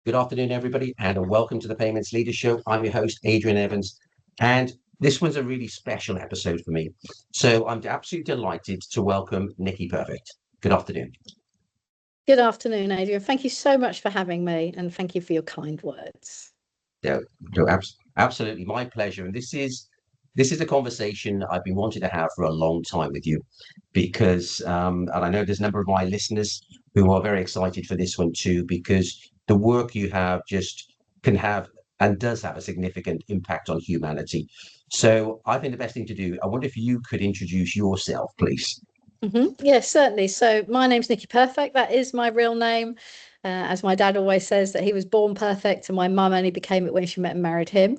Good afternoon, everybody, and welcome to the Payments Leaders Show. I'm your host, Adrian Evans, and this one's a really special episode for me. So I'm absolutely delighted to welcome Nicky Perfect. Good afternoon. Good afternoon, Adrian. Thank you so much for having me, and thank you for your kind words. No, absolutely my pleasure. And this is a conversation I've been wanting to have for a long time with you, because and I know there's a number of my listeners who are very excited for this one too, because the work you have just can have and does have a significant impact on humanity. So I think the best thing to do, I wonder if you could introduce yourself, please. Yes, certainly. So my name's Nicky Perfect. That is my real name. As my dad always says, that he was born perfect, and my mum only became it when she met and married him.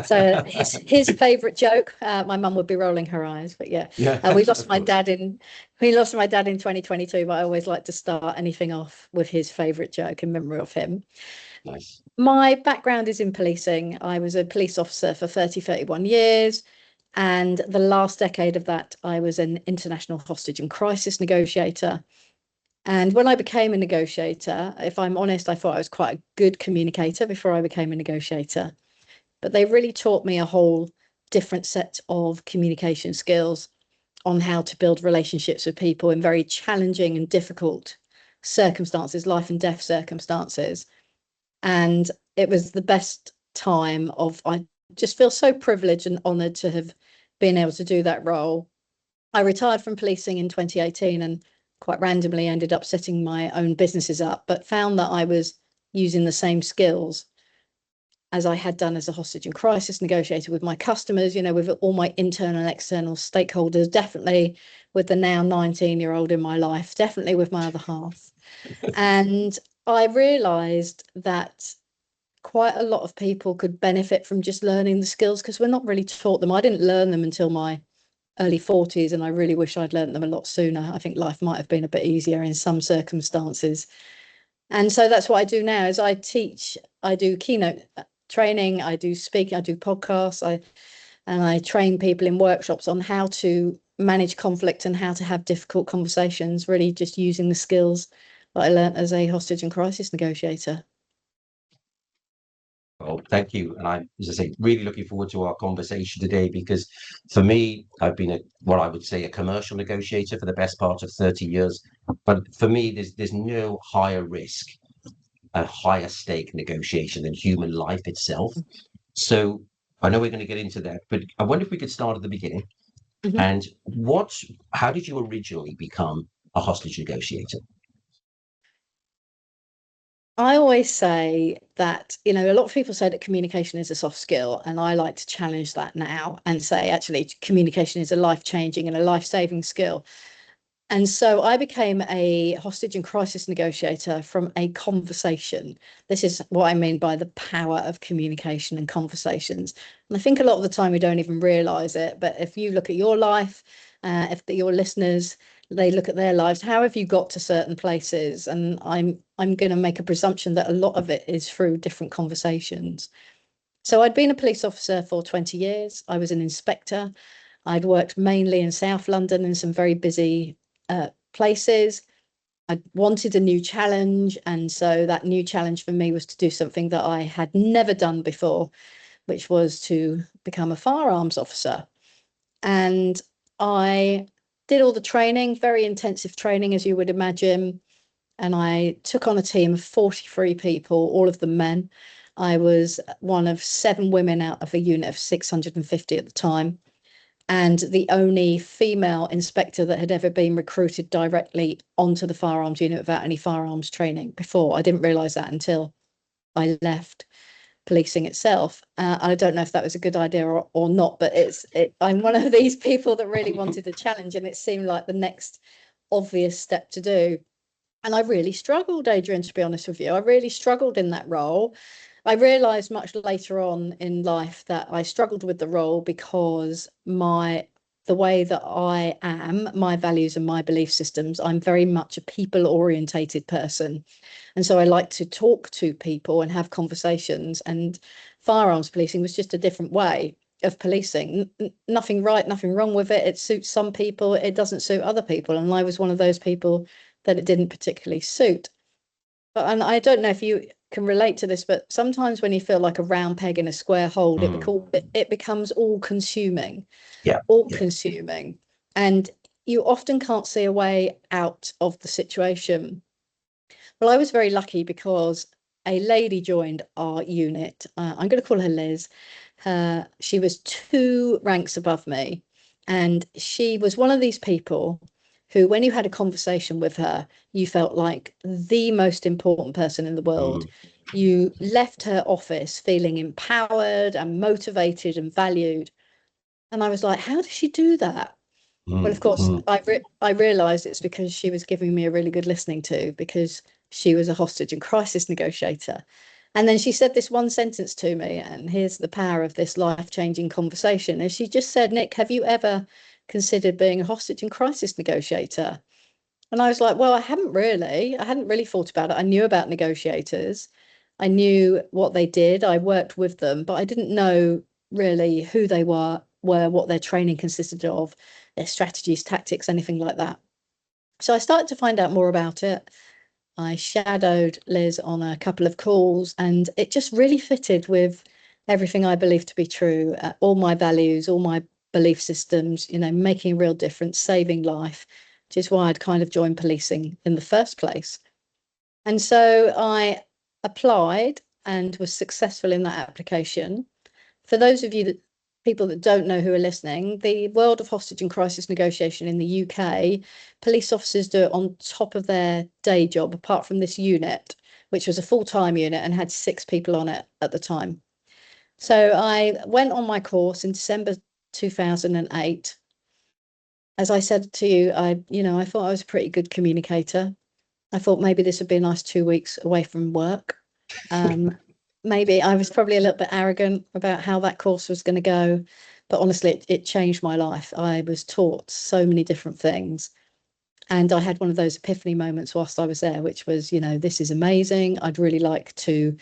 So his favourite joke, my mum would be rolling her eyes, but yeah, Yeah, we lost of my course. dad in we lost my dad in 2022. But I always like to start anything off with his favourite joke in memory of him. Nice. My background is in policing. I was a police officer for 31 years. And the last decade of that, I was an international hostage and crisis negotiator. And when I became a negotiator, if I'm honest, I thought I was quite a good communicator before I became a negotiator. But they really taught me a whole different set of communication skills on how to build relationships with people in very challenging and difficult circumstances, life and death circumstances. And it was the best time of, I just feel so privileged and honoured to have been able to do that role. I retired from policing in 2018 and quite randomly ended up setting my own businesses up, but found that I was using the same skills as I had done as a hostage and crisis negotiator with my customers, with all my internal and external stakeholders, definitely with the now 19-year-old in my life, definitely with my other half. And I realised that quite a lot of people could benefit from just learning the skills, because we're not really taught them. I didn't learn them until my early 40s, and I really wish I'd learned them a lot sooner. I think life might have been a bit easier in some circumstances. And so that's what I do now is I teach, I do keynote training, I do speaking, I do podcasts, I train people in workshops on how to manage conflict and how to have difficult conversations, really just using the skills that I learned as a hostage and crisis negotiator. Well, thank you. And I'm, as I say, really looking forward to our conversation today because for me, I've been what I would say a commercial negotiator for the best part of 30 years. But for me, there's no higher risk, a higher stake negotiation than human life itself. So I know we're going to get into that, but I wonder if we could start at the beginning. Mhm. And how did you originally become a hostage negotiator? I always say that, a lot of people say that communication is a soft skill, and I like to challenge that now and say, actually, communication is a life-changing and a life-saving skill. And so I became a hostage and crisis negotiator from a conversation. This is what I mean by the power of communication and conversations. And I think a lot of the time we don't even realize it. But if you look at your life, if your listeners, they look at their lives, how have you got to certain places? And I'm going to make a presumption that a lot of it is through different conversations. So I'd been a police officer for 20 years. I was an inspector. I'd worked mainly in South London in some very busy places. I wanted a new challenge. And so that new challenge for me was to do something that I had never done before, which was to become a firearms officer. And I did all the training, very intensive training, as you would imagine. And I took on a team of 43 people, all of them men. I was one of 7 women out of a unit of 650 at the time, and the only female inspector that had ever been recruited directly onto the firearms unit without any firearms training before. I didn't realise that until I left policing itself. I don't know if that was a good idea or not, but I'm one of these people that really wanted a challenge, and it seemed like the next obvious step to do. And I really struggled, Adrian, to be honest with you. I really struggled in that role. I realised much later on in life that I struggled with the role because the way that I am, my values and my belief systems, I'm very much a people orientated person. And so I like to talk to people and have conversations. And firearms policing was just a different way of policing. Nothing right, nothing wrong with it. It suits some people, it doesn't suit other people. And I was one of those people that it didn't particularly suit. And I don't know if you can relate to this, but sometimes when you feel like a round peg in a square hole, Mm. it becomes all consuming, Yeah, all yeah. consuming, and you often can't see a way out of the situation. Well, I was very lucky because a lady joined our unit. I'm going to call her Liz. She was two ranks above me, and she was one of these people who, when you had a conversation with her, you felt like the most important person in the world. Mm, You left her office feeling empowered and motivated and valued. And I was like, how does she do that? Well, of mm, course, mm, I realised it's because she was giving me a really good listening to, because she was a hostage and crisis negotiator. And then she said this one sentence to me, and here's the power of this life-changing conversation. And she just said, Nick, have you ever considered being a hostage and crisis negotiator? And I was like, well, I hadn't really. I hadn't really thought about it. I knew about negotiators. I knew what they did. I worked with them, but I didn't know really who they were what their training consisted of, their strategies, tactics, anything like that. So I started to find out more about it. I shadowed Liz on a couple of calls, and it just really fitted with everything I believe to be true, all my values, all my belief systems, making a real difference, saving life, which is why I'd kind of joined policing in the first place. And so I applied and was successful in that application. For those of you people that don't know who are listening, the world of hostage and crisis negotiation in the UK, police officers do it on top of their day job, apart from this unit, which was a full-time unit and had 6 people on it at the time. So I went on my course in December 2008. As I said to you, I thought I was a pretty good communicator. I thought maybe this would be a nice 2 weeks away from work. Maybe I was probably a little bit arrogant about how that course was going to go, but honestly, it changed my life. I was taught so many different things. And I had one of those epiphany moments whilst I was there, which was, this is amazing. I'd really like to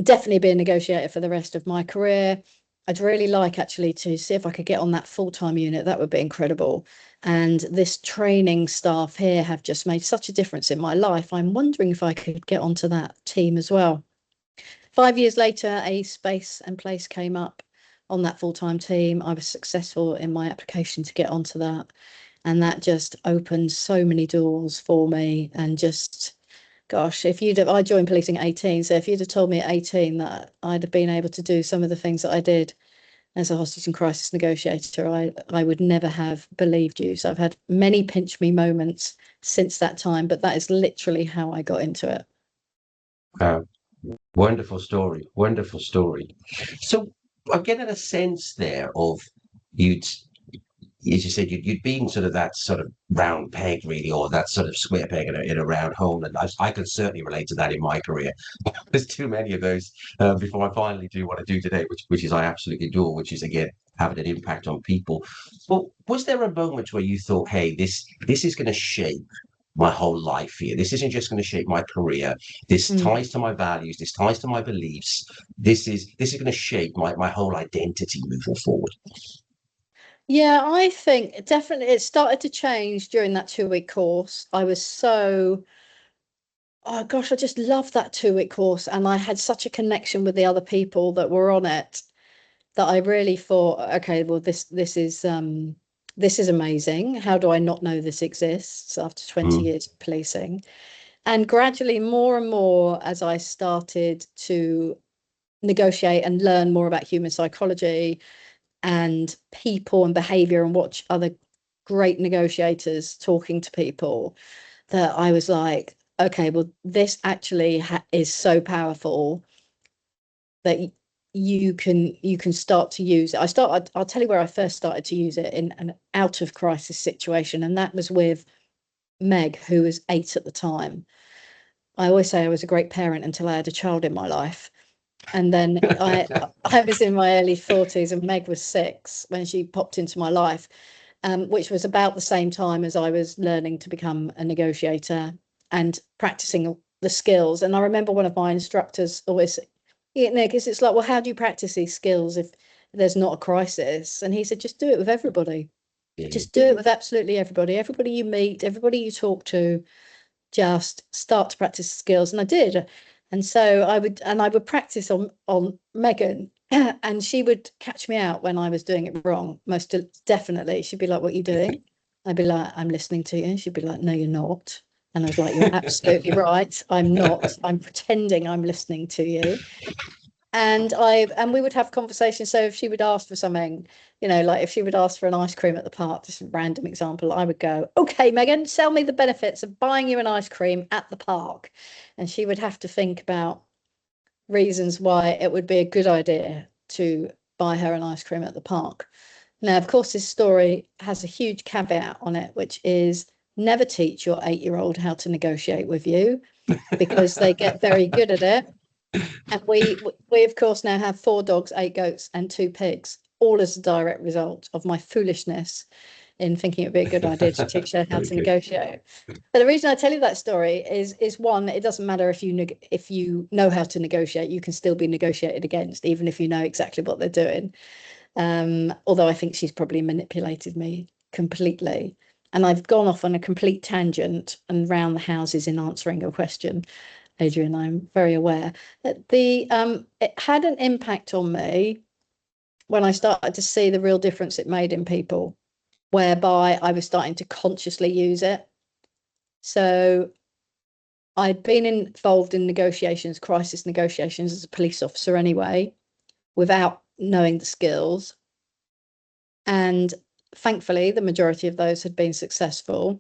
definitely be a negotiator for the rest of my career. I'd really like actually to see if I could get on that full-time unit. That would be incredible. And this training staff here have just made such a difference in my life. I'm wondering if I could get onto that team as well. 5 years later, a space and place came up on that full-time team. I was successful in my application to get onto that. And that just opened so many doors for me. And just, gosh, I joined policing at 18. So if you'd have told me at 18 that I'd have been able to do some of the things that I did as a hostage and crisis negotiator, I would never have believed you. So I've had many pinch me moments since that time, but that is literally how I got into it. wow. Wonderful story. Wonderful story. So I'm getting a sense there of you'd, as you said, you'd been sort of that sort of round peg, really, or that sort of square peg in a round hole. And I can certainly relate to that in my career. There's too many of those before I finally do what I do today, which is I absolutely adore, which is again having an impact on people. Well, was there a moment where you thought, hey, this is going to shape my whole life here. This isn't just going to shape my career. This Mm. ties to my values. This ties to my beliefs. This is going to shape my whole identity moving forward. Yeah, I think definitely it started to change during that 2 week course. Oh gosh, I just loved that 2 week course. And I had such a connection with the other people that were on it that I really thought, okay, well, this is amazing. How do I not know this exists after 20 Mm, years of policing? And gradually, more and more, as I started to negotiate and learn more about human psychology and people and behavior and watch other great negotiators talking to people, that I was like, okay, well, this actually is so powerful that you can start to use it. I'll tell you where I first started to use it, in an out of crisis situation, and that was with Meg, who was 8 at the time. I always say I was a great parent until I had a child in my life. And then I was in my early 40s and Meg was 6 when she popped into my life, which was about the same time as I was learning to become a negotiator and practicing the skills. And I remember one of my instructors always, yeah, Nick, it's like, well, how do you practice these skills if there's not a crisis? And he said, just do it with everybody. mm, Just do it with absolutely everybody. Everybody you meet, everybody you talk to, just start to practice skills. And I did. And so I would practice on Megan, and she would catch me out when I was doing it wrong. Most definitely, she'd be like, "What are you doing?" I'd be like, "I'm listening to you." She'd be like, "No, you're not." And I was like, "You're absolutely right. I'm not. I'm pretending I'm listening to you." And we would have conversations. So if she would ask for something, like if she would ask for an ice cream at the park, just a random example, I would go, "Okay, Megan, tell me the benefits of buying you an ice cream at the park." And she would have to think about reasons why it would be a good idea to buy her an ice cream at the park. Now, of course, this story has a huge caveat on it, which is never teach your 8-year-old how to negotiate with you, because they get very good at it. And we of course now have 4 dogs, 8 goats, and 2 pigs, all as a direct result of my foolishness in thinking it'd be a good idea to teach her how to negotiate. But the reason I tell you that story is one, it doesn't matter if you know how to negotiate, you can still be negotiated against, even if you know exactly what they're doing. Although I think she's probably manipulated me completely. And I've gone off on a complete tangent and round the houses in answering your question, Adrian. I'm very aware that it had an impact on me when I started to see the real difference it made in people, whereby I was starting to consciously use it. So I'd been involved in negotiations, crisis negotiations as a police officer anyway, without knowing the skills. And thankfully, the majority of those had been successful.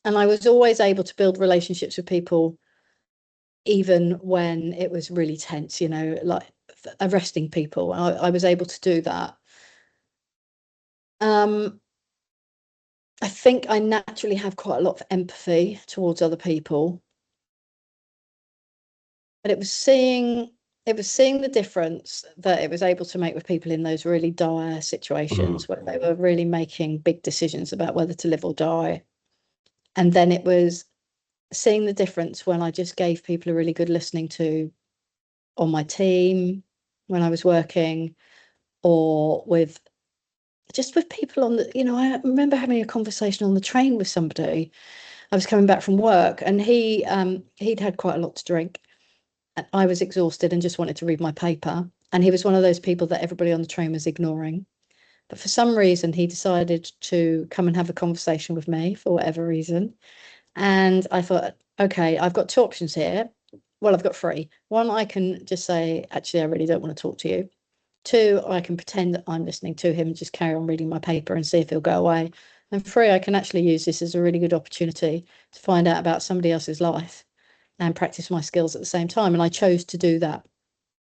And I was always able to build relationships with people, even when it was really tense, like arresting people. I was able to do that. I think I naturally have quite a lot of empathy towards other people. But it was seeing the difference that it was able to make with people in those really dire situations where they were really making big decisions about whether to live or die. And then it was seeing the difference when I just gave people a really good listening to on my team when I was working, or with people on the, I remember having a conversation on the train with somebody. I was coming back from work, and he'd had quite a lot to drink. I was exhausted and just wanted to read my paper. And he was one of those people that everybody on the train was ignoring. But for some reason, he decided to come and have a conversation with me for whatever reason. And I thought, okay, I've got 2 options here. Well, I've got 3. One, I can just say, actually, I really don't want to talk to you. 2, I can pretend that I'm listening to him and just carry on reading my paper and see if he'll go away. And 3, I can actually use this as a really good opportunity to find out about somebody else's life and practice my skills at the same time. And I chose to do that.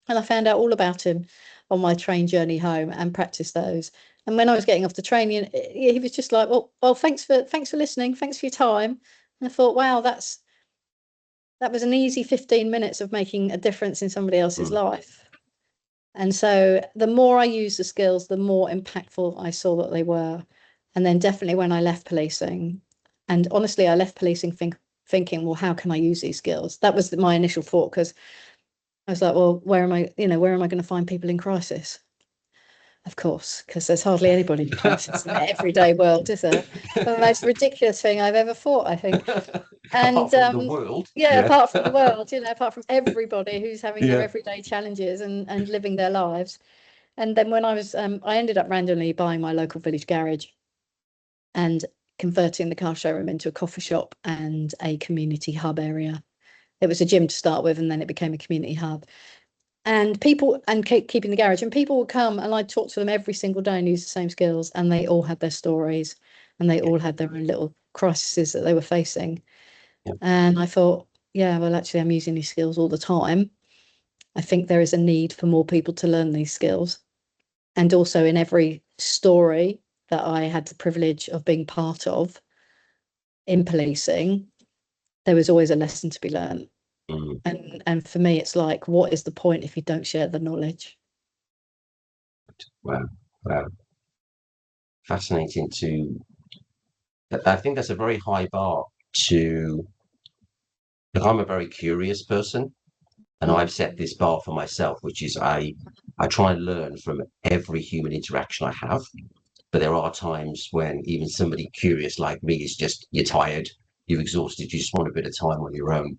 And I found out all about him on my train journey home and practiced those. And when I was getting off the train, he was just like, well, thanks for listening. Thanks for your time. And I thought, wow, that was an easy 15 minutes of making a difference in somebody else's life. And so the more I used the skills, the more impactful I saw that they were. And then definitely when I left policing, and honestly, I left policing thinking, well, how can I use these skills? That was my initial thought, because I was like, well, where am I going to find people in crisis? Of course, because there's hardly anybody in crisis in the everyday world, is there? The most ridiculous thing I've ever thought, I think. And apart from the world, apart from the world, apart from everybody who's having their everyday challenges and living their lives. And then when I was, I ended up randomly buying my local village garage and converting the car showroom into a coffee shop and a community hub area. It was a gym to start with, and then it became a community hub. And keeping the garage, and people would come and I'd talk to them every single day and use the same skills, and they all had their stories and they all had their own little crises that they were facing. And I thought, yeah, well, actually, I'm using these skills all the time. I think there is a need for more people to learn these skills. And also in every story that I had the privilege of being part of in policing, there was always a lesson to be learned. And for me, it's like, what is the point if you don't share the knowledge? Wow, wow, fascinating. I think that's a very high bar to. Look, I'm a very curious person, and I've set this bar for myself, which is I try and learn from every human interaction I have. But there are times when even somebody curious like me is just, you're tired, you're exhausted, you just want a bit of time on your own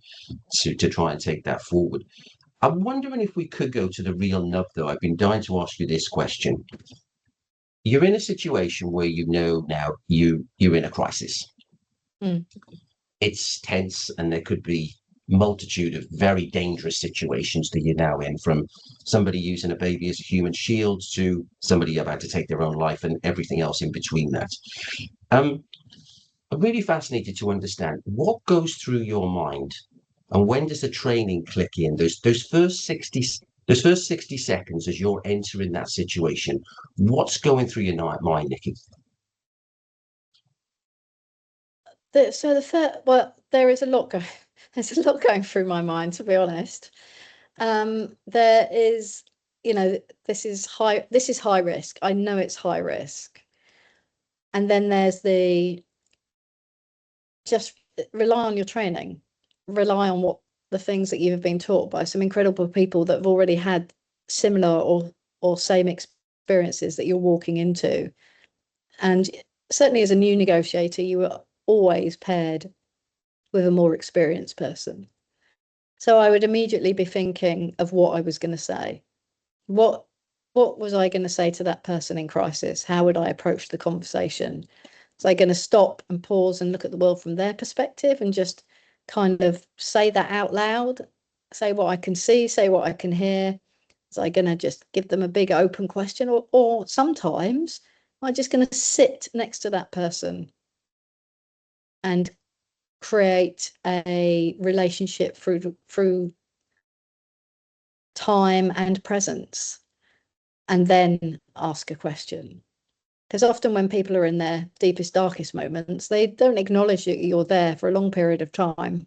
to try and take that forward. I'm wondering if we could go to the real nub, though. I've been dying to ask you this question. You're in a situation where you know now you're in a crisis. Mm. It's tense, and there could be multitude of very dangerous situations that you're now in, from somebody using a baby as a human shield to somebody about to take their own life and everything else in between that. Um, I'm really fascinated to understand what goes through your mind, and when does the training click in? Those first 60 seconds as you're entering that situation, what's going through your mind, Nicky? So the first, well, there is a lot going. There's a lot going through my mind, to be honest. There is, this is high. This is high risk. I know it's high risk. And then there's the just rely on your training, rely on what the things that you've been taught by some incredible people that have already had similar or same experiences that you're walking into. And certainly as a new negotiator, you were always paired with a more experienced person. So I would immediately be thinking of what I was going to say. What what was I going to say to that person in crisis? How would I approach the conversation? Was I going to stop and pause and look at the world from their perspective and just kind of say that out loud, say what I can see, say what I can hear? Was I going to just give them a big open question, or sometimes am I just going to sit next to that person and create a relationship through time and presence, and then ask a question? Because often when people are in their deepest, darkest moments, they don't acknowledge that you're there for a long period of time.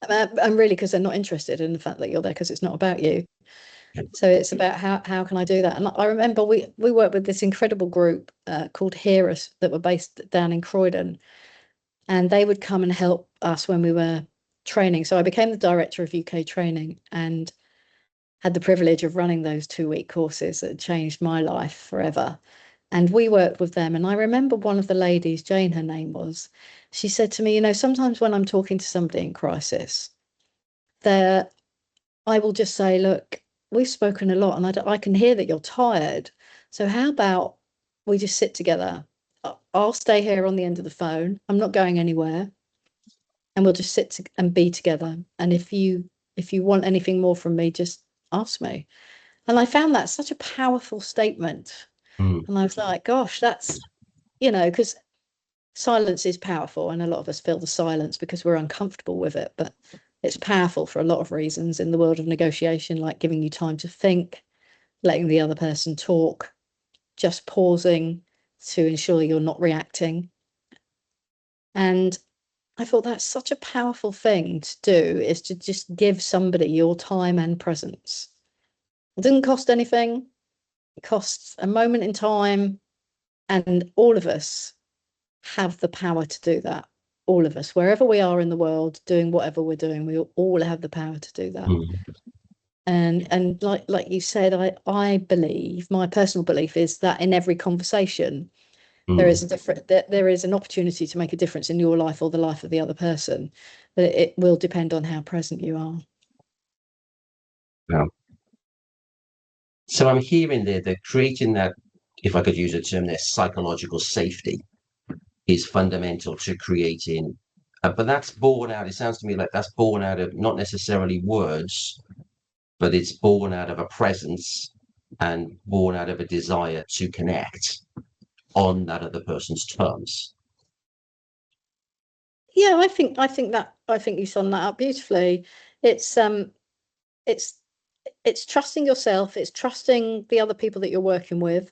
And really, because they're not interested in the fact that you're there, because it's not about you. So it's about how can I do that? And I remember we worked with this incredible group called Hear Us that were based down in Croydon, and they would come and help us when we were training. So I became the director of UK training and had the privilege of running those 2-week courses that changed my life forever. And we worked with them. And I remember one of the ladies, Jane, her name was, she said to me, sometimes when I'm talking to somebody in crisis, there, I will just say, look, we've spoken a lot and I can hear that you're tired. So how about we just sit together? I'll stay here on the end of the phone. I'm not going anywhere. And we'll just sit and be together. And if you want anything more from me, just ask me. And I found that such a powerful statement. Mm. And I was like, gosh, that's, because silence is powerful. And a lot of us feel the silence because we're uncomfortable with it. But it's powerful for a lot of reasons in the world of negotiation, like giving you time to think, letting the other person talk, just pausing to ensure you're not reacting. And I thought that's such a powerful thing to do, is to just give somebody your time and presence. It didn't cost anything. It costs a moment in time. And all of us have the power to do that. All of us, wherever we are in the world, doing whatever we're doing, we all have the power to do that. Mm. And like you said, I believe, my personal belief is that in every conversation, there is there is an opportunity to make a difference in your life or the life of the other person. But it will depend on how present you are. Yeah. So I'm hearing there that creating that, if I could use a term there, psychological safety is fundamental to creating. But that's born out, it sounds to me like that's born out of not necessarily words, but it's born out of a presence and born out of a desire to connect on that other person's terms. Yeah, I think you summed that up beautifully. It's it's it's trusting yourself, it's trusting the other people that you're working with,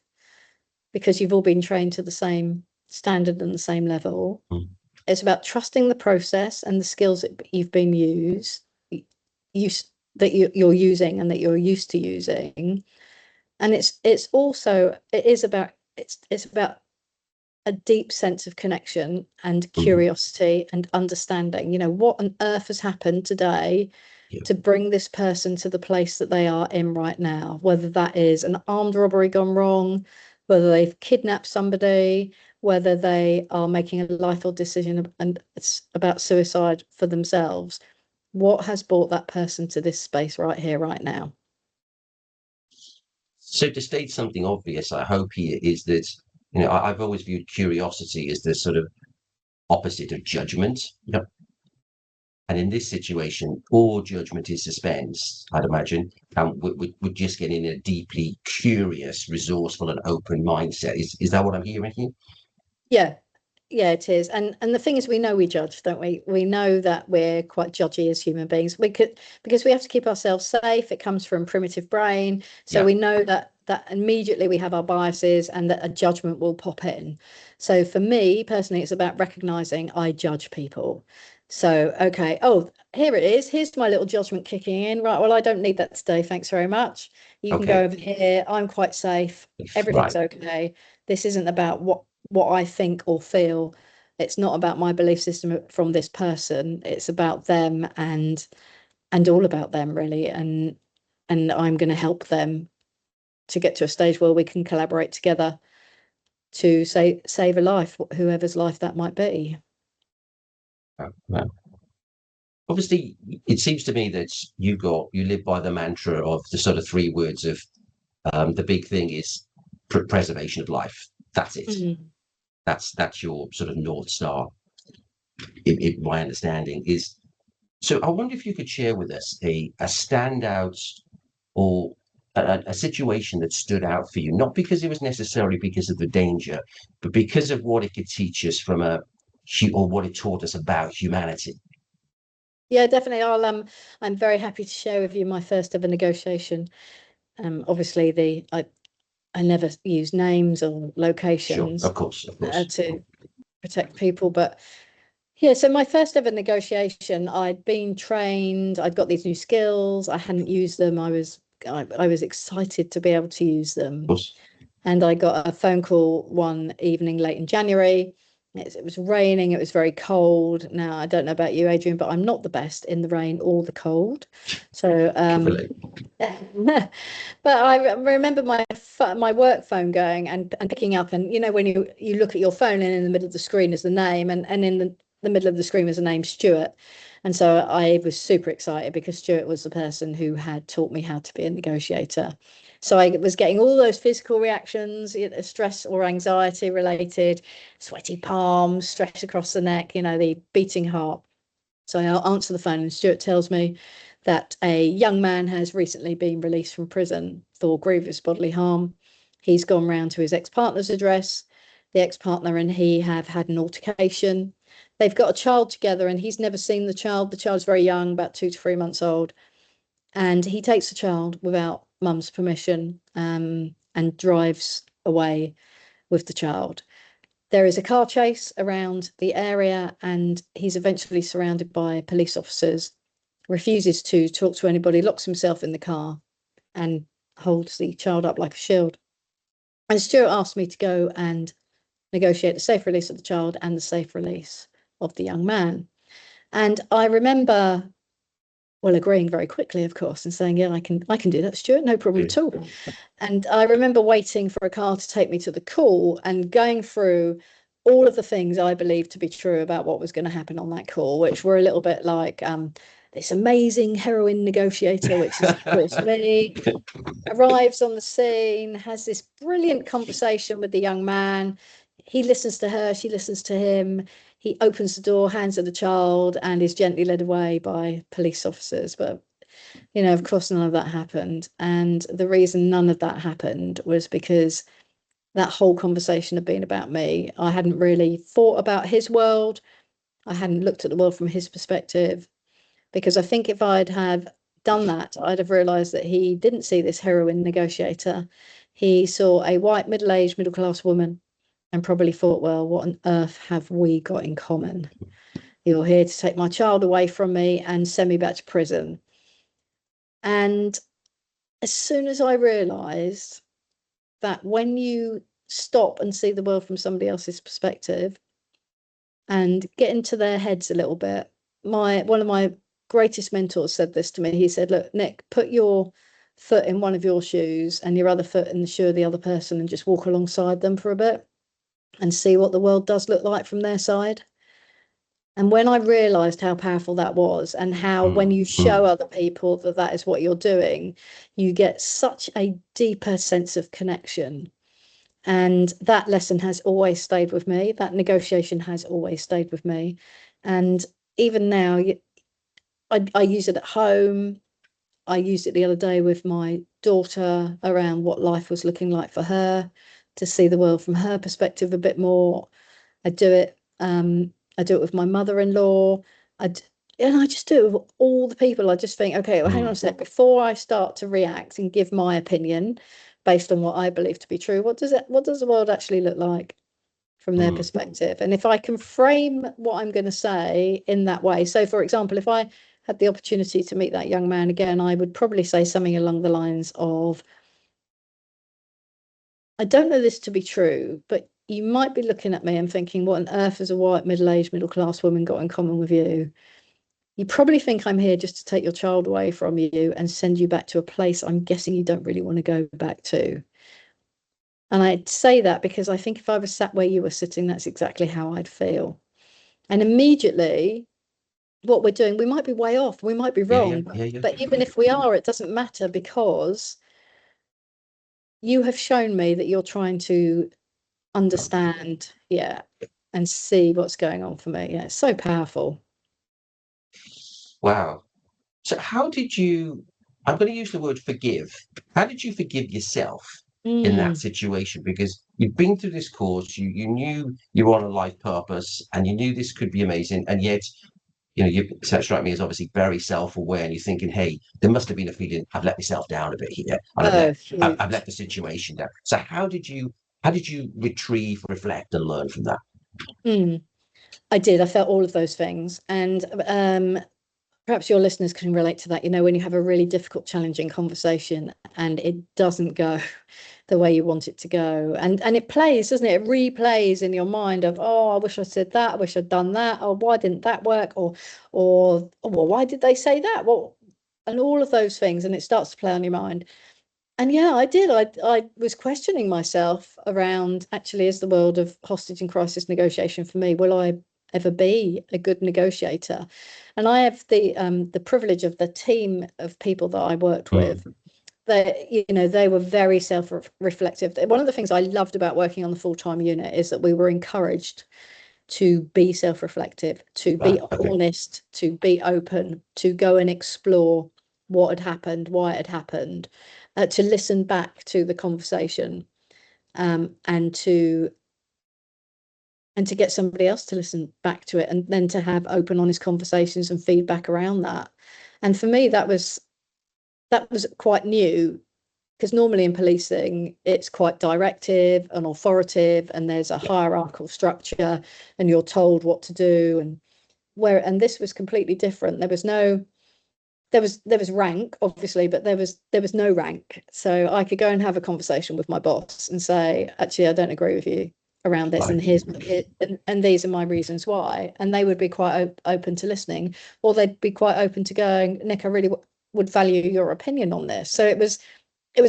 because you've all been trained to the same standard and the same level. Mm. It's about trusting the process and the skills that you've been you're using and that you're used to using. And it is about it's about a deep sense of connection and Mm. curiosity and understanding, what on earth has happened today Yeah. to bring this person to the place that they are in right now, whether that is an armed robbery gone wrong, whether they've kidnapped somebody, whether they are making a life or decision and it's about suicide for themselves, what has brought that person to this space right here, right now? So to state something obvious, I hope here is that, I've always viewed curiosity as the sort of opposite of judgment. Yep. And in this situation, all judgment is suspense, I'd imagine. And we're just getting a deeply curious, resourceful, and open mindset. Is that what I'm hearing here? Yeah, yeah, it is. And the thing is, we know we judge, don't we? We know that we're quite judgy as human beings. We could, because we have to keep ourselves safe. It comes from primitive brain. So Yeah. we know that immediately we have our biases and that a judgment will pop in. So for me personally, it's about recognizing I judge people. So, okay, oh, here it is. Here's my little judgment kicking in. Right, well, I don't need that today. Thanks very much. You can go Okay. over here. I'm quite safe. Right. Everything's okay. This isn't about what I think or feel. It's not about my belief system from this person. It's about them and all about them really. And I'm going to help them to get to a stage where we can collaborate together to save a life, whoever's life that might be. Well, obviously, it seems to me that you live by the mantra of the sort of three words of the big thing is preservation of life. That's it. Mhm. That's your sort of North Star. In my understanding is. So I wonder if you could share with us a standout or a situation that stood out for you, not because it was necessarily because of the danger, but because of what it could teach us from or what it taught us about humanity. Yeah, definitely. I'm very happy to share with you my first ever negotiation. Obviously I never use names or Sure, locations of course. to protect people, but yeah, so my first ever negotiation, I'd been trained, I'd got these new skills, I hadn't used them. I was excited to be able to use Of them. course. And I got a phone call one evening late in January. It was raining, it was very cold. Now, I don't know about you, Adrian, but I'm not the best in the rain or the cold. So, Really. but I remember my work phone going and picking up, and you know when you look at your phone and in the middle of the screen is the name, and in the middle of the screen was the name Stuart, and so I was super excited because Stuart was the person who had taught me how to be a negotiator. So I was getting all those physical reactions, stress or anxiety related, sweaty palms, stress across the neck, the beating heart. So I'll answer the phone, and Stuart tells me that a young man has recently been released from prison for grievous bodily harm. He's gone round to his ex-partner's address. The ex-partner and he have had an altercation. They've got a child together, and he's never seen the child. The child's very young, about 2 to 3 months old. And he takes the child without mum's permission, and drives away with the child. There is a car chase around the area, and he's eventually surrounded by police officers, refuses to talk to anybody, locks himself in the car, and holds the child up like a shield. And Stuart asked me to go and negotiate the safe release of the child and the safe release of the young man. And I remember, well, agreeing very quickly, of course, and saying, yeah, I can do that, Stuart, no problem at all. And I remember waiting for a car to take me to the call and going through all of the things I believed to be true about what was going to happen on that call, which were a little bit like this amazing heroin negotiator, which is, of course, me, arrives on the scene, has this brilliant conversation with the young man. He listens to her, she listens to him. He opens the door, hands her the child, and is gently led away by police officers. But of course, none of that happened. And the reason none of that happened was because that whole conversation had been about me. I hadn't really thought about his world. I hadn't looked at the world from his perspective. Because I think if I'd have done that, I'd have realised that he didn't see this heroin negotiator. He saw a white, middle-aged, middle-class woman and probably thought, well, what on earth have we got in common? You're here to take my child away from me and send me back to prison. And as soon as I realised that when you stop and see the world from somebody else's perspective and get into their heads a little bit, one of my greatest mentors said this to me. He said, look, Nick, put your foot in one of your shoes and your other foot in the shoe of the other person and just walk alongside them for a bit. and see what the world does look like from their side. And when I realized how powerful that was, and how when mm, you mm, show other people that that is what you're doing, you get such a deeper sense of connection. And that lesson has always stayed with me. That negotiation has always stayed with me. And even now, I use it at home. I used it the other day with my daughter around what life was looking like for her, to see the world from her perspective a bit more. I do it. I do it with my mother-in-law. And I just do it with all the people. I just think, okay, well, hang on a mm, sec. Before I start to react and give my opinion based on what I believe to be true, what does the world actually look like from their mm. perspective? And if I can frame what I'm going to say in that way. So, for example, if I had the opportunity to meet that young man again, I would probably say something along the lines of, I don't know this to be true, but you might be looking at me and thinking, what on earth has a white, middle-aged, middle-class woman got in common with you? You probably think I'm here just to take your child away from you and send you back to a place I'm guessing you don't really want to go back to. And I'd say that because I think if I was sat where you were sitting, that's exactly how I'd feel. And immediately, what we're doing, we might be way off, we might be Yeah, yeah, wrong, yeah, yeah. but even if we are, it doesn't matter, because you have shown me that you're trying to understand, yeah, and see what's going on for me. Yeah, it's so powerful. Wow. So how did you, I'm going to use the word forgive. How did you forgive yourself in that Mm. situation? Because you've been through this course, you knew you were on a life purpose and you knew this could be amazing. And yet, you strike me as obviously very self-aware and you're thinking, hey, there must have been a feeling I've let myself down a bit here and Oh, I've let huge. the situation down. So how did you retrieve, reflect and learn from that? Mm. I did. I felt all of those things. And perhaps your listeners can relate to that. When you have a really difficult, challenging conversation and it doesn't go the way you want it to go. And it plays, doesn't it? It replays in your mind of, oh, I wish I said that, I wish I'd done that, or why didn't that work? Or oh, well, why did they say that? Well, and all of those things, and it starts to play on your mind. And yeah, I did. I was questioning myself around, actually, is the world of hostage and crisis negotiation for me? Will I ever be a good negotiator? And I have the privilege of the team of people that I worked with. Mm, They were very self-reflective. One of the things I loved about working on the full-time unit is that we were encouraged to be self-reflective, to be right. Okay. honest, to be open, to go and explore what had happened, why it had happened, to listen back to the conversation, um, and to and to get somebody else to listen back to it, and then to have open, honest conversations and feedback around that. And for me, that was quite new, because normally in policing it's quite directive and authoritative, and there's a Yeah. hierarchical structure, and you're told what to do. And this was completely different. There was rank, obviously, but there was no rank. So I could go and have a conversation with my boss and say, actually, I don't agree with you around this, Right. and and these are my reasons why. And they would be quite open to listening, or they'd be quite open to going, Nick, I really would value your opinion on this. So it was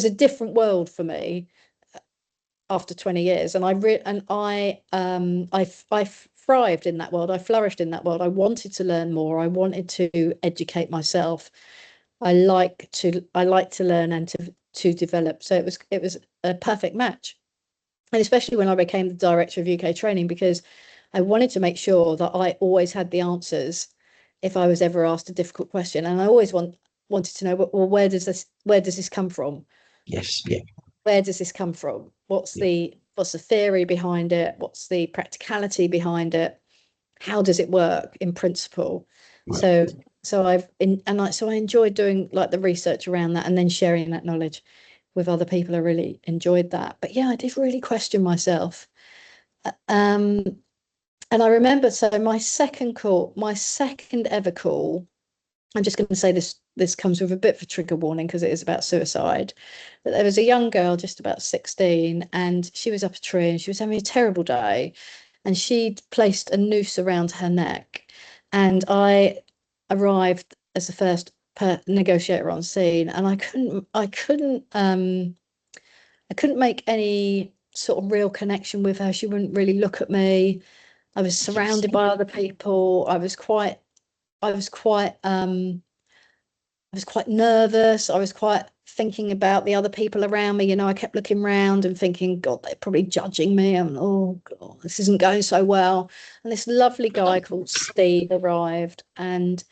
a different world for me after 20 years. And I thrived in that world. I flourished in that world. I wanted to learn more. I wanted to educate myself. I like to learn and to develop. So it was a perfect match. And especially when I became the director of UK training, because I wanted to make sure that I always had the answers if I was ever asked a difficult question. And I always wanted to know, well, where does this come from? Yes. Yeah. Where does this come from? What's Yeah. the what's the theory behind it? What's the practicality behind it? How does it work in principle? Right. So so I enjoyed doing like the research around that, and then sharing that knowledge with other people. I really enjoyed that. But yeah, I did really question myself. Um, and I remember, so my second ever call, I'm just going to say this comes with a bit of a trigger warning because it is about suicide. But there was a young girl, just about 16, and she was up a tree and she was having a terrible day, and she'd placed a noose around her neck. And I arrived as the first negotiator on scene, and I couldn't make any. sort of real connection with her. She wouldn't really look at me. I was surrounded by other people. I was quite I was quite nervous. I was quite thinking about the other people around me. You know, I kept looking around and thinking, God, they're probably judging me. And oh God, this isn't going so well. And this lovely guy called Steve arrived, and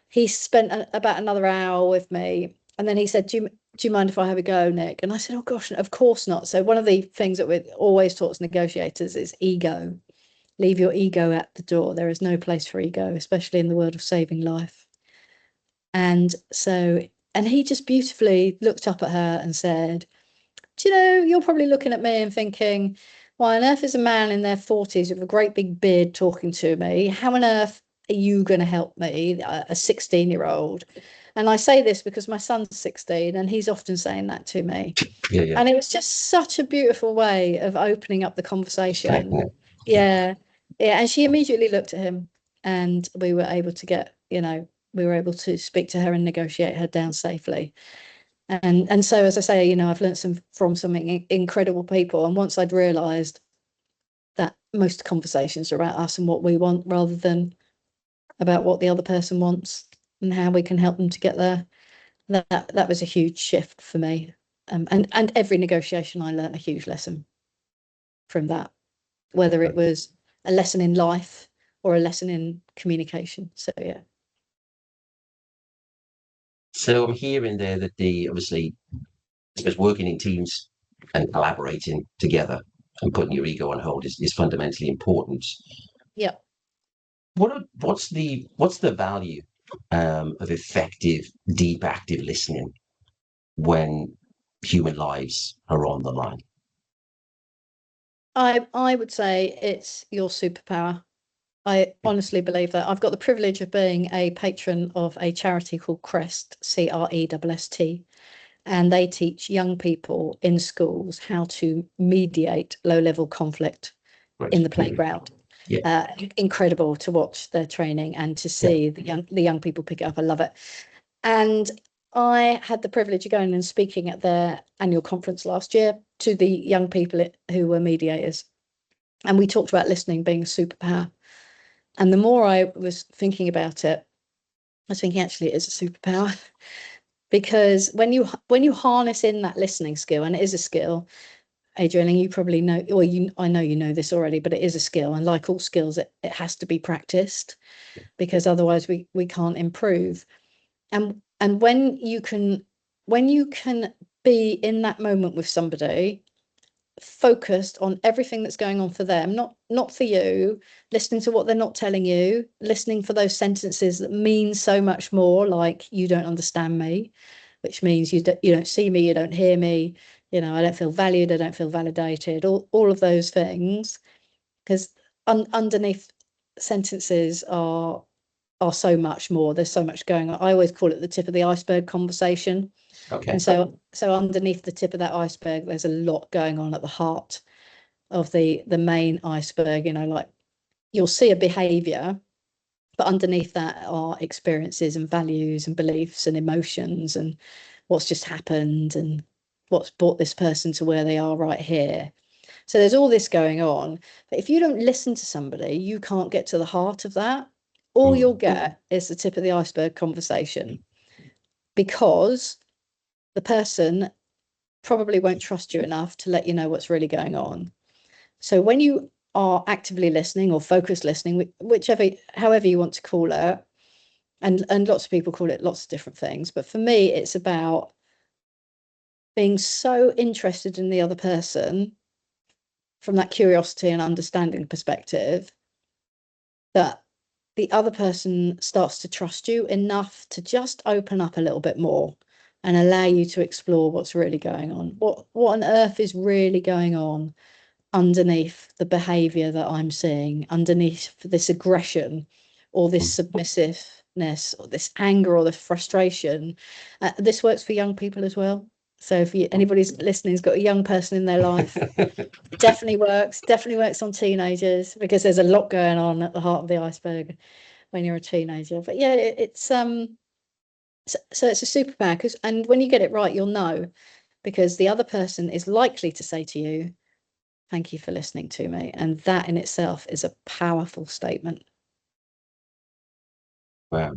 he spent about another hour with me. And then he said, do you mind if I have a go, Nick? And I said, oh gosh, of course not. So one of the things that we're always taught as negotiators is ego. Leave your ego at the door. There is no place for ego, especially in the world of saving life. And so, and he just beautifully looked up at her and said, do you know, you're probably looking at me and thinking, why on earth is a man in their 40s with a great big beard talking to me? How on earth are you going to help me, a 16-year-old? And I say this because my son's 16 and he's often saying that to me. Yeah, yeah. And it was just such a beautiful way of opening up the conversation. Yeah. Yeah. Yeah. And she immediately looked at him, and we were able to get, you know, we were able to speak to her and negotiate her down safely. And so, as I say, you know, I've learned from some incredible people. And once I'd realised that most conversations are about us and what we want rather than about what the other person wants and how we can help them to get there, that was a huge shift for me. And every negotiation, I learned a huge lesson from that, whether it was a lesson in life or a lesson in communication. So yeah. So I'm hearing there that the obviously, I suppose working in teams and collaborating together and putting your ego on hold is fundamentally important. Yeah. What's the value of effective, deep, active listening when human lives are on the line? I would say it's your superpower. I honestly believe that. I've got the privilege of being a patron of a charity called Crest, CREST, and they teach young people in schools how to mediate low-level conflict Right. in the playground. Yeah. Incredible to watch their training and to Yeah. see the young people pick it up. I love it. And I had the privilege of going and speaking at their annual conference last year to the young people who were mediators. And we talked about listening being a superpower. And the more I was thinking about it, I was thinking actually it is a superpower. Because when you harness in that listening skill, and it is a skill, Adrian, and you probably know, or I know you know this already, but it is a skill, and like all skills, it has to be practiced, because otherwise we can't improve. And when you can be in that moment with somebody, focused on everything that's going on for them, not for you, listening to what they're not telling you, listening for those sentences that mean so much more, like you don't understand me, which means you don't see me, you don't hear me, you know, I don't feel valued, I don't feel validated, all of those things, because underneath sentences are so much more. There's so much going on. I always call it the tip of the iceberg conversation. Okay. And so underneath the tip of that iceberg, there's a lot going on at the heart of the main iceberg. You know, like you'll see a behavior, but underneath that are experiences and values and beliefs and emotions and what's just happened and what's brought this person to where they are right here. So there's all this going on. But if you don't listen to somebody, you can't get to the heart of that. All you'll get is the tip of the iceberg conversation, because the person probably won't trust you enough to let you know what's really going on. So when you are actively listening or focused listening, however you want to call it, and lots of people call it lots of different things, but for me, it's about being so interested in the other person from that curiosity and understanding perspective that the other person starts to trust you enough to just open up a little bit more and allow you to explore what's really going on. What on earth is really going on underneath the behavior that I'm seeing, underneath this aggression or this submissiveness or this anger or this frustration. This works for young people as well. So if anybody's listening has got a young person in their life, definitely works on teenagers, because there's a lot going on at the heart of the iceberg when you're a teenager. But yeah, it's so it's a superpower, and when you get it right, you'll know, because the other person is likely to say to you, Thank you for listening to me. And that in itself is a powerful statement. Wow.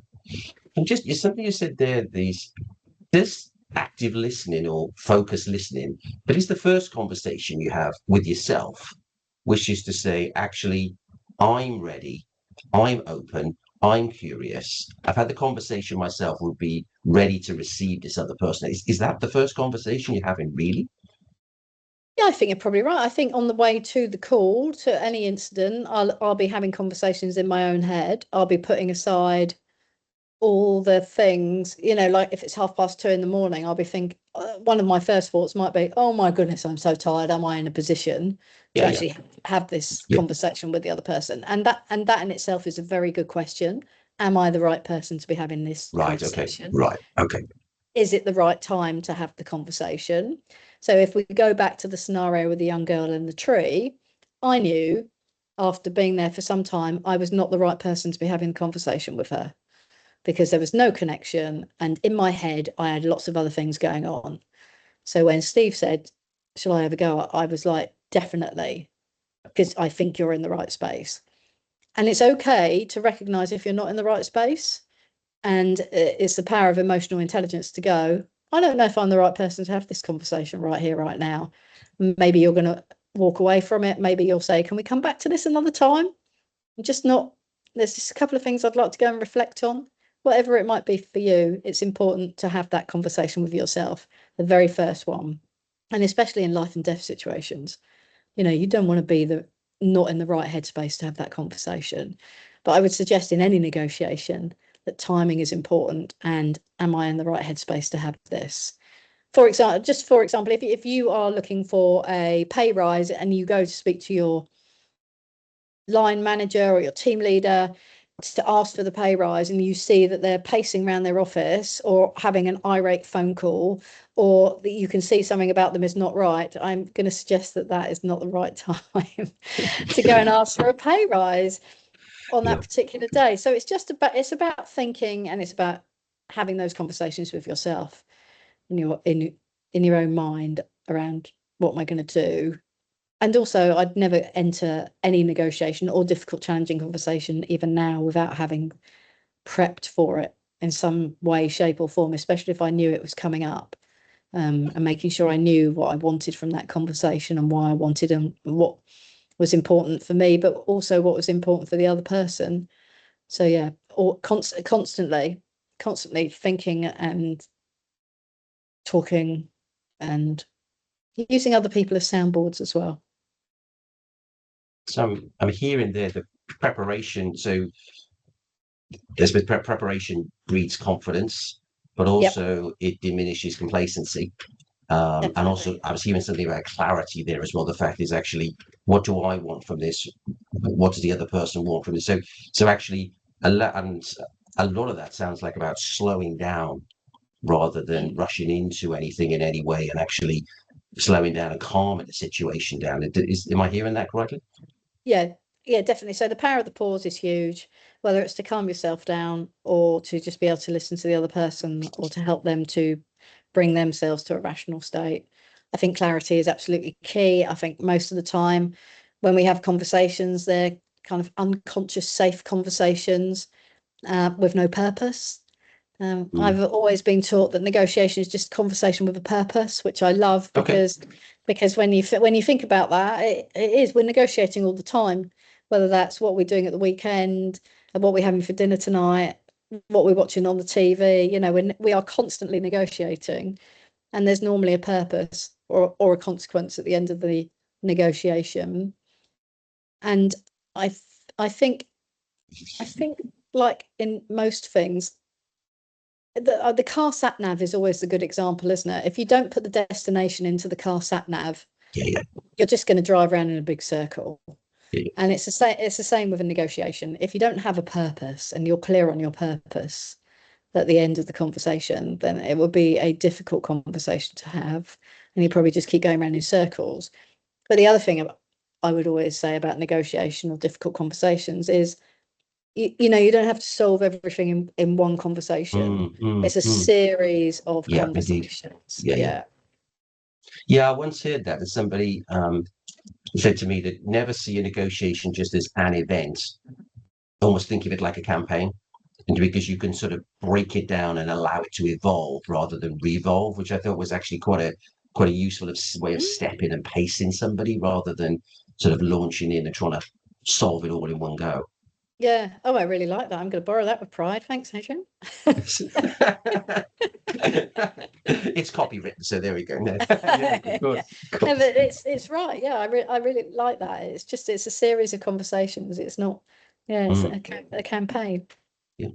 And just something you said there, this active listening or focused listening, but it's the first conversation you have with yourself, which is to say, actually, I'm ready, I'm open, I'm curious. I've had the conversation myself, would be ready to receive this other person. Is that the first conversation you're having, really? Yeah, I think you're probably right. I think on the way to the call, to any incident, I'll be having conversations in my own head. I'll be putting aside all the things, like if it's 2:30 in the morning, I'll be thinking, one of my first thoughts might be, oh my goodness, I'm so tired. Am I in a position to Yeah, yeah, actually have this yeah. conversation with the other person? And that in itself is a very good question. Am I the right person to be having this Right. Okay. conversation? Right. Okay. Is it the right time to have the conversation? So if we go back to the scenario with the young girl in the tree, I knew after being there for some time, I was not the right person to be having a conversation with her because there was no connection. And in my head, I had lots of other things going on. So when Steve said, shall I ever go? I was like, definitely, because I think you're in the right space. And it's okay to recognize if you're not in the right space. And it's the power of emotional intelligence to go, I don't know if I'm the right person to have this conversation right here, right now. Maybe you're going to walk away from it. Maybe you'll say, can we come back to this another time? Just not, there's just a couple of things I'd like to go and reflect on. Whatever it might be for you, it's important to have that conversation with yourself, the very first one. And especially in life and death situations, you don't want to be not in the right headspace to have that conversation. But I would suggest in any negotiation that timing is important and am I in the right headspace to have this? For example, if you are looking for a pay rise and you go to speak to your line manager or your team leader to ask for the pay rise and you see that they're pacing around their office or having an irate phone call or that you can see something about them is not right, I'm going to suggest that that is not the right time to go and ask for a pay rise on that Yeah. particular day. So it's about thinking, and it's about having those conversations with yourself in your own mind around what am I going to do. And also, I'd never enter any negotiation or difficult, challenging conversation, even now, without having prepped for it in some way, shape, or form, especially if I knew it was coming up, and making sure I knew what I wanted from that conversation and why I wanted and what was important for me, but also what was important for the other person. So yeah, or constantly thinking and talking and using other people as soundboards as well. So I'm hearing there the preparation. So there's been preparation breeds confidence, but Yep, also it diminishes complacency. And also, definitely. I was hearing something about clarity there as well. The fact is actually, what do I want from this? What does the other person want from this? So actually, a lot of that sounds like about slowing down rather than Mm. rushing into anything in any way, and actually slowing down and calming the situation down. Am I hearing that correctly? Yeah, yeah, definitely. So the power of the pause is huge, whether it's to calm yourself down or to just be able to listen to the other person or to help them to bring themselves to a rational state. I think clarity is absolutely key. I think most of the time when we have conversations, they're kind of unconscious, safe conversations with no purpose. Mm. I've always been taught that negotiation is just conversation with a purpose, which I love Okay. because when you think about that, it is we're negotiating all the time, whether that's what we're doing at the weekend and what we're having for dinner tonight, what we're watching on the TV. We are constantly negotiating, and there's normally a purpose or a consequence at the end of the negotiation. And I th- I think like in most things the car sat nav is always a good example, isn't it? If you don't put the destination into the car sat nav, Yeah, yeah, you're just going to drive around in a big circle. yeah. And it's the same with a negotiation. If you don't have a purpose and you're clear on your purpose at the end of the conversation, then it will be a difficult conversation to have. And you probably just keep going around in circles. But the other thing I would always say about negotiation or difficult conversations is you don't have to solve everything in one conversation. Mm, mm, It's a mm. series of Yeah, indeed. conversations. Yeah, yeah. Yeah. Yeah, I once heard that as somebody. said to me that never see a negotiation just as an event, almost think of it like a campaign. And because you can sort of break it down and allow it to evolve rather than revolve, which I thought was actually quite a useful way of stepping and pacing somebody rather than sort of launching in and trying to solve it all in one go. Yeah. Oh, I really like that. I'm going to borrow that with pride. Thanks, Adrian. It's copywritten, so there we go. No, yeah, of course, of No, course. but it's right. Yeah, I really like that. It's a series of conversations. It's not. Yeah, it's Mm, a campaign. yeah.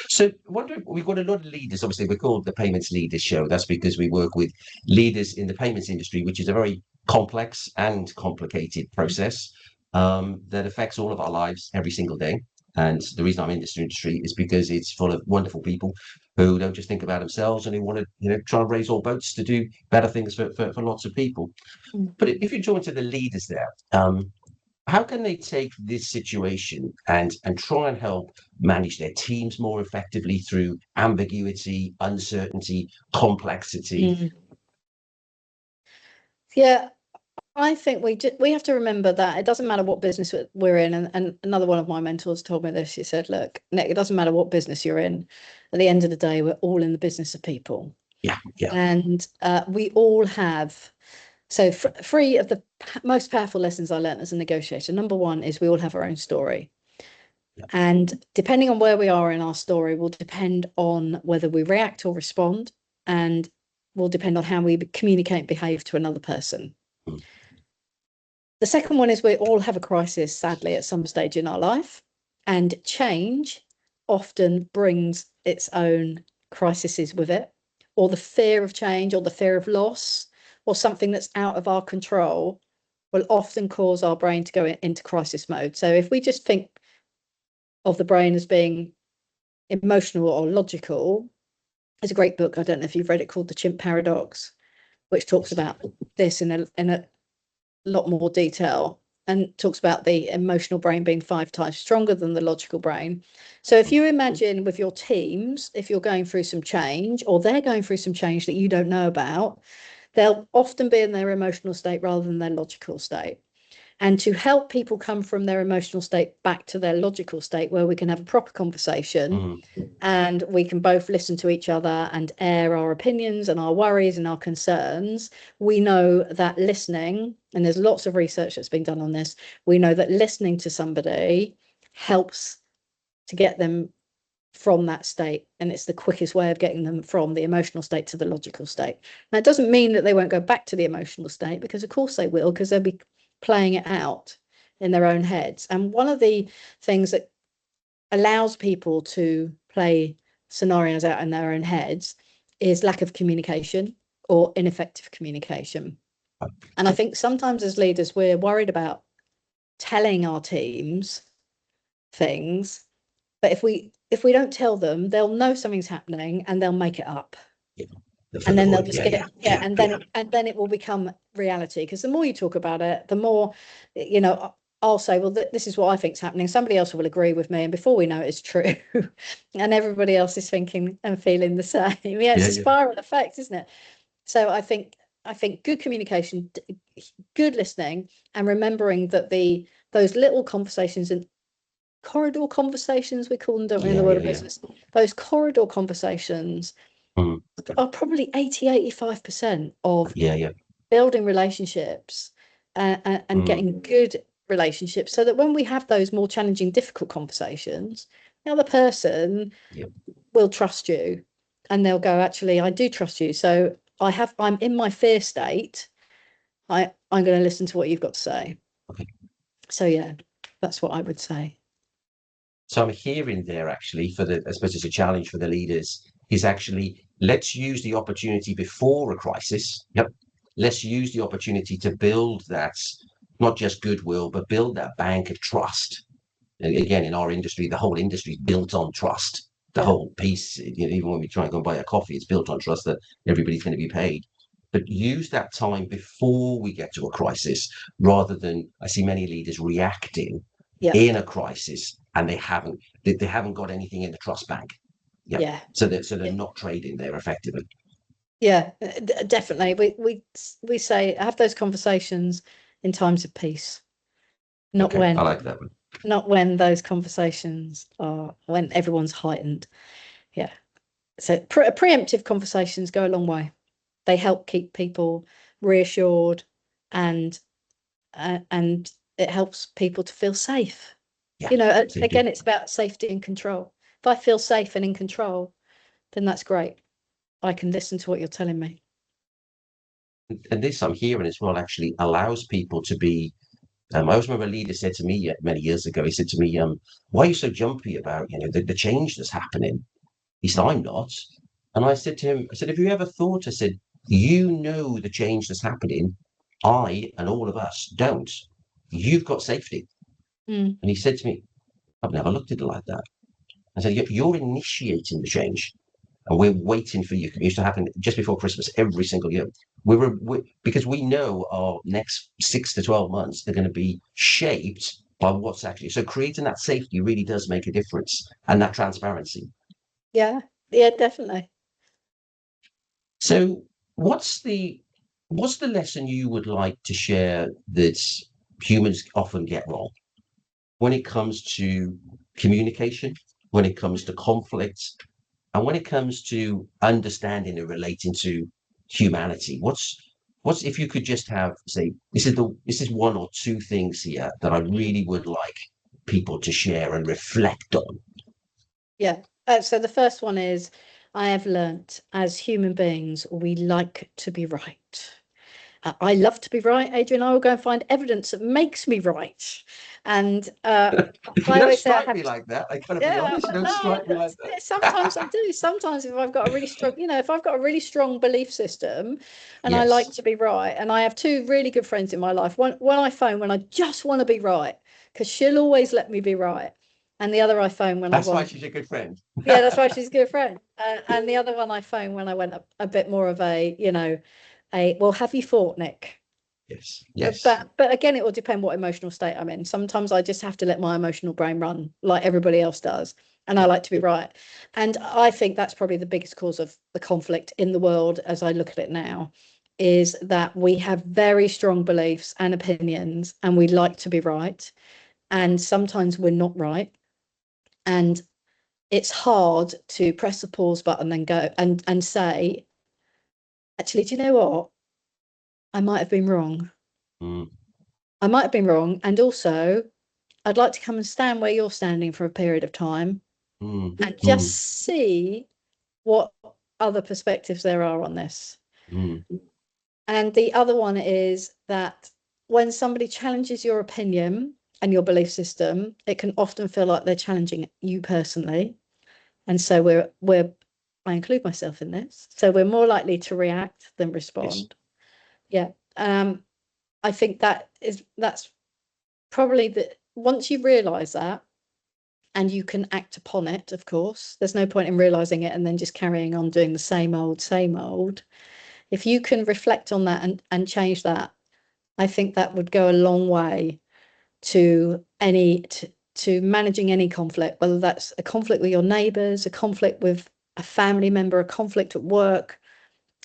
So we've got a lot of leaders. Obviously, we're called the Payments Leaders Show. That's because we work with leaders in the payments industry, which is a very complex and complicated process that affects all of our lives every single day. And the reason I'm in this industry is because it's full of wonderful people who don't just think about themselves and who want to, try and raise all boats to do better things for lots of people. Mm. But if you join to the leaders there, how can they take this situation and try and help manage their teams more effectively through ambiguity, uncertainty, complexity? Mm. Yeah, I think we have to remember that it doesn't matter what business we're in. And another one of my mentors told me this. He said, "Look, Nick, it doesn't matter what business you're in. At the end of the day, we're all in the business of people, Yeah, yeah. and we all have." So, three of the most powerful lessons I learned as a negotiator. Number one is we all have our own story. Yeah. And depending on where we are in our story will depend on whether we react or respond, and will depend on how we communicate and behave to another person. Mm. The second one is we all have a crisis, sadly, at some stage in our life, and change often brings its own crises with it, or the fear of change, or the fear of loss, or something that's out of our control will often cause our brain to go into crisis mode. So if we just think of the brain as being emotional or logical, there's a great book, I don't know if you've read it, called The Chimp Paradox, which talks about this in a lot more detail, and talks about the emotional brain being 5 times stronger than the logical brain. So if you imagine with your teams, if you're going through some change or they're going through some change that you don't know about, they'll often be in their emotional state rather than their logical state. And to help people come from their emotional state back to their logical state, where we can have a proper conversation and we can both listen to each other and air our opinions and our worries and our concerns, we know that listening, and there's lots of research that's been done on this, we know that listening to somebody helps to get them from that state, and it's the quickest way of getting them from the emotional state to the logical state. Now, it doesn't mean that they won't go back to the emotional state, because of course they will, because they'll be playing it out in their own heads. And one of the things that allows people to play scenarios out in their own heads is lack of communication or ineffective communication. And I think sometimes as leaders, we're worried about telling our teams things, but if we don't tell them, they'll know something's happening and they'll make it up. Yeah. And then they'll just and then it will become reality. Because the more you talk about it, the more, I'll say, well, this is what I think is happening. Somebody else will agree with me, and before we know it, it's true, and everybody else is thinking and feeling the same. Yeah, it's a spiral effect, isn't it? So I think good communication, good listening, and remembering that those little conversations and corridor conversations, we call them, don't we, in the world of business? Those corridor conversations are probably 85% of building relationships and getting good relationships, so that when we have those more challenging, difficult conversations, the other person will trust you, and they'll go, actually, I do trust you. So I'm in my fear state. I'm going to listen to what you've got to say. Okay. So yeah, that's what I would say. So I'm hearing there actually I suppose it's a challenge for the leaders is actually let's use the opportunity before a crisis. Yep. Let's use the opportunity to build that, not just goodwill, but build that bank of trust. And again, in our industry, the whole industry is built on trust. The whole piece, even when we try and go and buy a coffee, it's built on trust that everybody's going to be paid. But use that time before we get to a crisis, rather than I see many leaders reacting in a crisis, and they haven't got anything in the trust bank. So they're not trading there effectively. Yeah, definitely. We say have those conversations in times of peace, not Okay, I when like that one. not when those conversations are when everyone's heightened. Yeah. So preemptive conversations go a long way. They help keep people reassured, and and it helps people to feel safe. Yeah, You know, they do. again, it's about safety and control. If I feel safe and in control, then that's great. I can listen to what you're telling me. And this I'm hearing as well actually allows people to be. I always remember a leader said to me many years ago. He said to me, "Why are you so jumpy about the change that's happening?" He said, "I'm not." And I said to him, "I said, have you ever thought?" I said, "You know the change that's happening. I and all of us don't. You've got safety." Mm. And he said to me, "I've never looked at it like that." I said, "You're initiating the change. And we're waiting for you." It used to happen just before Christmas every single year. Because we know our next 6 to 12 months are going to be shaped by what's actually. So creating that safety really does make a difference, and that transparency. Yeah, yeah, definitely. So what's the lesson you would like to share that humans often get wrong when it comes to communication, when it comes to conflict, and when it comes to understanding and relating to humanity? What's if you could just have say this is one or two things here that I Mm. really would like people to share and reflect on. Yeah. So the first one is, I have learnt as human beings, we like to be right. I love to be right, Adrian. I will go and find evidence that makes me right. And You I don't always say I strike have me to, like that. I gotta be yeah, honest. You don't no, strike me like sometimes I that. do. Sometimes if I've got a really strong, if I've got a really strong belief system and I like Yes, to be right, and I have two really good friends in my life, one I phone when I just want to be right, because she'll always let me be right. And the other I phone when I that's why want, she's a good friend. yeah, that's why she's a good friend. And the other one I phone when I went a bit more of a, well, have you fought, Nick? Yes, Uh, yes, But but again, it will depend what emotional state I'm in. Sometimes I just have to let my emotional brain run like everybody else does, and I yeah, like to be right. And I think that's probably the biggest cause of the conflict in the world as I look at it now, is that we have very strong beliefs and opinions, and we like to be right, and sometimes we're not right, and it's hard to press the pause button and go and say, actually, do you know what? I might have been wrong. mm, I might have been wrong, and also I'd like to come and stand where you're standing for a period of time mm, and just mm, see what other perspectives there are on this. mm, And the other one is that when somebody challenges your opinion and your belief system, it can often feel like they're challenging you personally. And so I include myself in this. So we're more likely to react than yes, respond. Yeah. I think that's probably the once you realize that, and you can act upon it, of course. There's no point in realizing it and then just carrying on doing the same old, same old. If you can reflect on that and change that, I think that would go a long way to to managing any conflict, whether that's a conflict with your neighbors, a conflict with a family member, a conflict at work,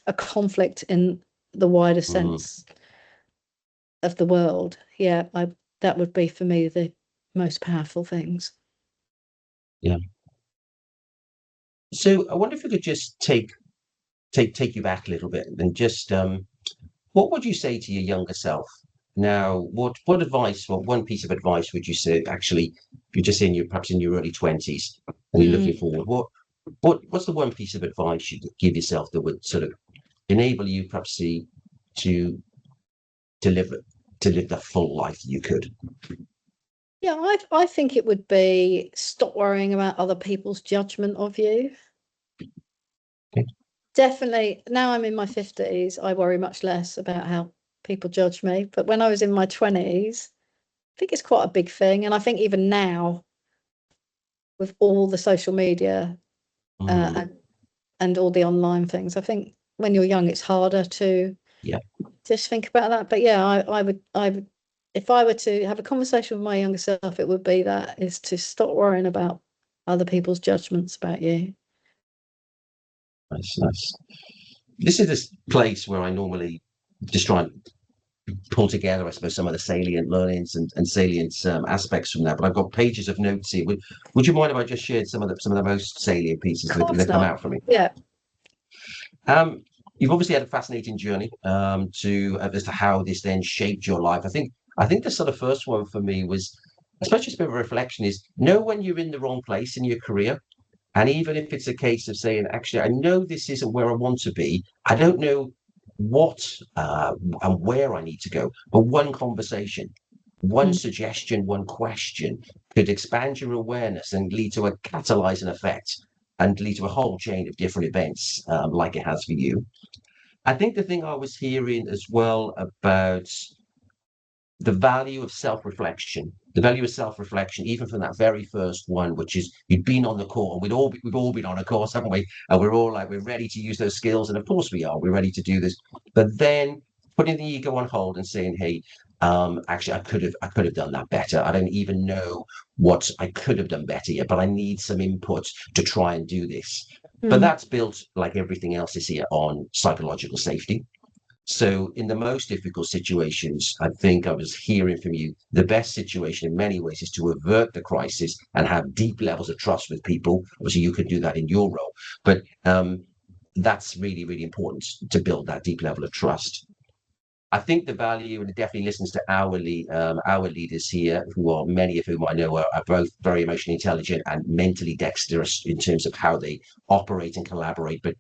a conflict in the wider mm, sense of the world. Yeah, that would be for me the most powerful things. yeah. So I wonder if we could just take you back a little bit and just what would you say to your younger self? Now, what advice, what one piece of advice would you say actually, if you're just in your perhaps in your early 20s and you're looking Mm. forward, what's the one piece of advice you'd give yourself that would sort of enable you perhaps to to live to live the full life you could? Yeah, I think it would be stop worrying about other people's judgment of you. Okay. Definitely, now I'm in my 50s, I worry much less about how people judge me. But when I was in my 20s, I think it's quite a big thing. And I think even now, with all the social media uh, Mm, and, and all the online things, I think when you're young, it's harder to yeah, just think about that. But yeah, I would, if I were to have a conversation with my younger self, it would be that is to stop worrying about other people's judgments about you. nice, nice. This is this place where I normally just try and pull together, I suppose, some of the salient learnings and salient aspects from that. But I've got pages of notes here. Would you mind if I just shared some of the most salient pieces Of course that come not. out for me? Yeah. Um, you've obviously had a fascinating journey to as to how this then shaped your life. I think the sort of first one for me was, especially a bit of a reflection, is know when you're in the wrong place in your career. And even if it's a case of saying, actually, I know this isn't where I want to be, I don't know what and where I need to go, but one conversation, one Mm. suggestion, one question could expand your awareness and lead to a catalyzing effect and lead to a whole chain of different events like it has for you. I think the thing I was hearing as well about the value of self-reflection, the value of self-reflection, even from that very first one, which is you've been on the course, and we've all been on a course, haven't we? And we're all like, we're ready to use those skills, and of course we are. We're ready to do this, but then putting the ego on hold and saying, "Hey, actually, I could have done that better. I don't even know what I could have done better yet, but I need some input to try and do this." But Mm. that's built, like everything else is here, on psychological safety. So, in the most difficult situations, I think I was hearing from you, the best situation in many ways is to avert the crisis and have deep levels of trust with people. Obviously, you could do that in your role, but that's really, really important to build that deep level of trust. I think the value, and it definitely listens to our leaders here, who are many of whom I know are both very emotionally intelligent and mentally dexterous in terms of how they operate and collaborate. But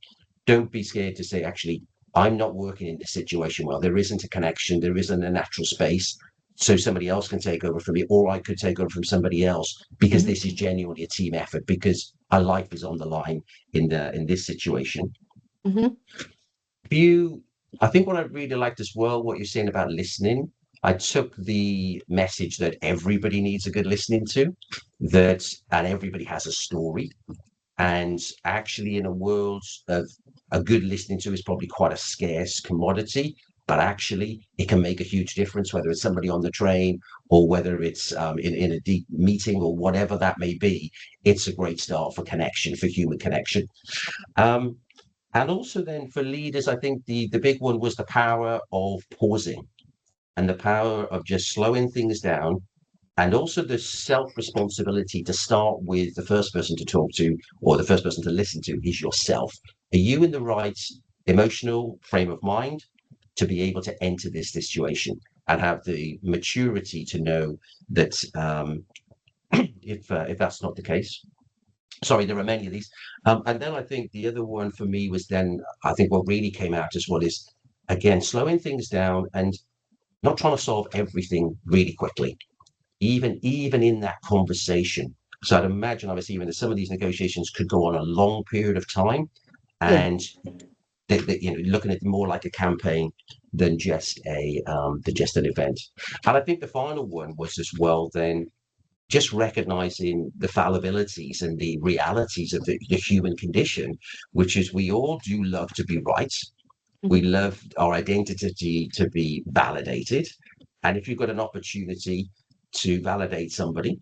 don't be scared to say, actually, I'm not working in this situation well. There isn't a connection. There isn't a natural space. So somebody else can take over from me, or I could take over from somebody else because Mhm. this is genuinely a team effort, because our life is on the line in this situation. Mhm. You, I think what I really liked as well, what you're saying about listening, I took the message that everybody needs a good listening to, that, and everybody has a story. And actually, in a world of a good listening to is probably quite a scarce commodity, but actually, it can make a huge difference, whether it's somebody on the train or whether it's in a deep meeting or whatever that may be. It's a great start for connection, for human connection. Um, and also, then for leaders, I think the big one was the power of pausing and the power of just slowing things down, and also the self responsibility to start with the first person to talk to or the first person to listen to is yourself. Are you in the right emotional frame of mind to be able to enter this situation and have the maturity to know that if that's not the case? Sorry, there are many of these. And then I think the other one for me was then, I think what really came out as well is, again, slowing things down and not trying to solve everything really quickly, even in that conversation. So I'd imagine, obviously, even that some of these negotiations could go on a long period of time, Yeah. and you know, looking at it more like a campaign than just an event. And I think the final one was as well then just recognizing the fallibilities and the realities of the human condition, which is we all do love to be right. We Mhm. love our identity to be validated. And if you've got an opportunity to validate somebody,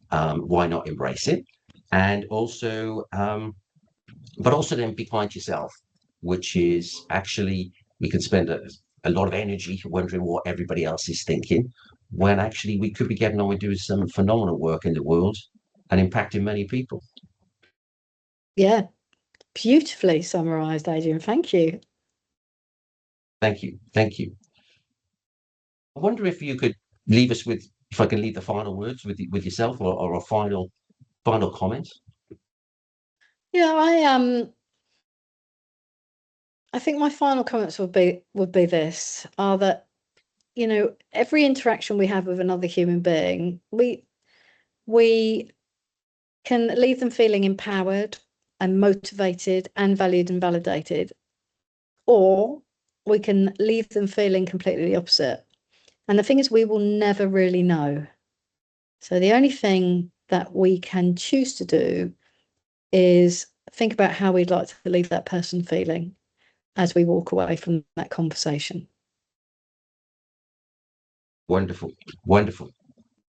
why not embrace it? And also, but also then be kind to yourself, which is actually, we can spend a lot of energy wondering what everybody else is thinking, when actually we could be getting on with doing some phenomenal work in the world and impacting many people. Yeah. Beautifully summarized, Adrian. Thank you. Thank you. Thank you. I wonder if you could leave us with, if I can leave the final words with yourself, or a final comment. Yeah, I think my final comments would be this, are that, every interaction we have with another human being, we can leave them feeling empowered and motivated and valued and validated, or we can leave them feeling completely the opposite. And the thing is, we will never really know. So the only thing that we can choose to do is think about how we'd like to leave that person feeling as we walk away from that conversation. Wonderful. Wonderful.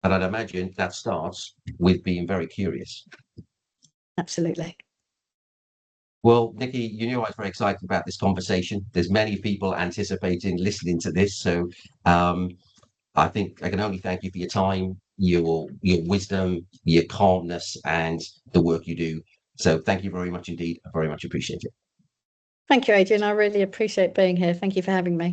And I'd imagine that starts with being very curious. Absolutely. Well, Nikki, you knew I was very excited about this conversation. There's many people anticipating listening to this, so um, I think I can only thank you for your time, your wisdom, your calmness, and the work you do. So thank you very much indeed. I very much appreciate it. Thank you, Adrian. I really appreciate being here. Thank you for having me.